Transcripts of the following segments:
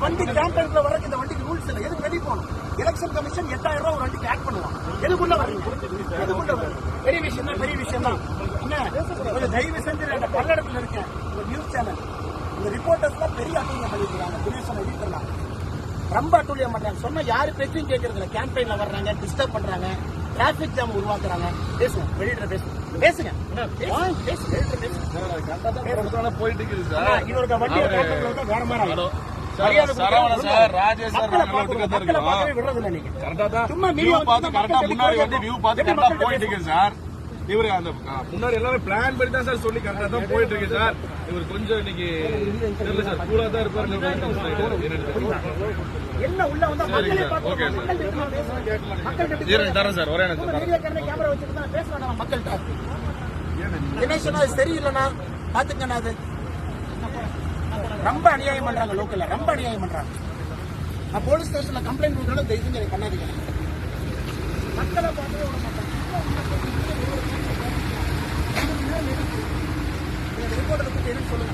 வண்டி கேம்பெயின்ல வர இந்த வண்டிக்கு ரூல்ஸ் இல்லை. எதுக்கு வெளியே போகணும்? எலெக்ஷன் கமிஷன் 8000 ரூபாய் ஒரு வண்டிக்கு ஆட் பண்ணுவான். எதுக்குள்ள வரீங்க? எதுக்குள்ள வரீங்க? பெரிய விஷயம் தான், பெரிய விஷயம் தான். என்ன கொஞ்சம் தயவு செஞ்சு அந்த பல்லடத்துல இருக்கேன் ஒரு நியூஸ் சேனல், இந்த ரிப்போர்ட்டர்ஸ் தான் பெரிய அட்டூழியம் பண்ணிருக்காங்க. தினேசனை வீட்டுலாம் ரொம்ப அட்டூழியம் பண்றாங்க. சொன்னா யாரு பேச்சையும் கேட்கறது இல்லை. கேம்பெயின்ல வர்றாங்க, டிஸ்டர்ப் பண்றாங்க, டிராபிக் ஜாம் உருவாக்குறாங்க. பேசுங்க, வெளியிட பேசுங்க, பேசுங்க போயிட்டு இருக்குது சார். இவருக்கு வண்டியை வேற மாதிரி இவரு அந்த முன்னாடி எல்லாமே பிளான் பண்ணி தான் சார் சொல்லி கரெக்டா தான் போயிட்டு இருக்கு சார். இவர் கொஞ்சம் இன்னைக்கு தெரியல சார், கூலா தான் இருப்பாரு. என்ன உள்ள வந்தா தரேன் சார், ஒரே கேமரா வச்சுட்டு பேசுறாங்க மக்கள்கிட்ட. தினேஷனா சரியில்லைண்ணா பாத்துக்கண்ணா, அது ரொம்ப அநியாயம் பண்றாங்க. லோக்கல்ல ரொம்ப அநியாயம் பண்றாங்க. நான் போலீஸ் ஸ்டேஷன்ல கம்ப்ளைண்ட் கொடுத்தாலும் தயவு செஞ்சு பண்ணாதீங்க. மக்களை பார்த்து ரிப்போர்ட்டை பத்தி என்ன சொல்லுங்க.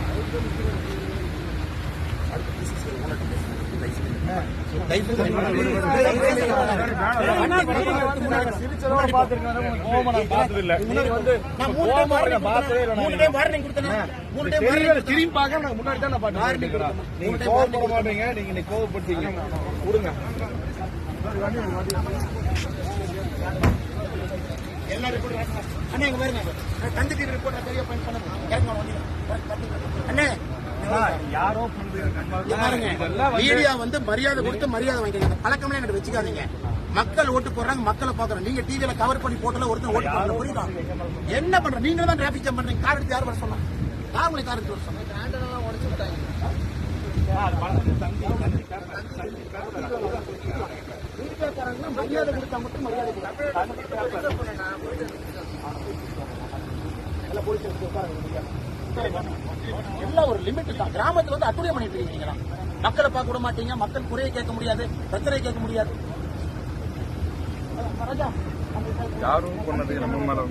மீடியா வந்து மரியாதை கொடுத்து மரியாதை வாங்கிக்க பழக்கமே என்கிட்ட வச்சுக்காதீங்க. மக்கள் ஓட்டு போடுறாங்க, மக்களை பாக்குறோம். நீங்க டிவியில கவர் பண்ணி போட்டல ஒருத்தர் ஓட்டு போடுறது புரியுதா? என்ன பண்ற? நீங்க தான் டிராபிக் ஜாம் பண்றீங்க. கார் எடுத்து யார் வர சொன்னா? யார் உங்களுக்கு கார் எடுத்து வர சொன்னா? மரியாதை கொடுத்தா மட்டும் மரியாதை எல்லாம் ஒரு லிமிட் தான். கிராமத்துல வந்து அட்டுழியம் பண்ணிட்டு இருக்கீங்க. மக்களை பார்க்க விட மாட்டீங்க. மக்கள் குறையை கேட்க முடியாது, பிரச்சனை கேட்க முடியாது. யாரும் பண்ணது நம்ம மேல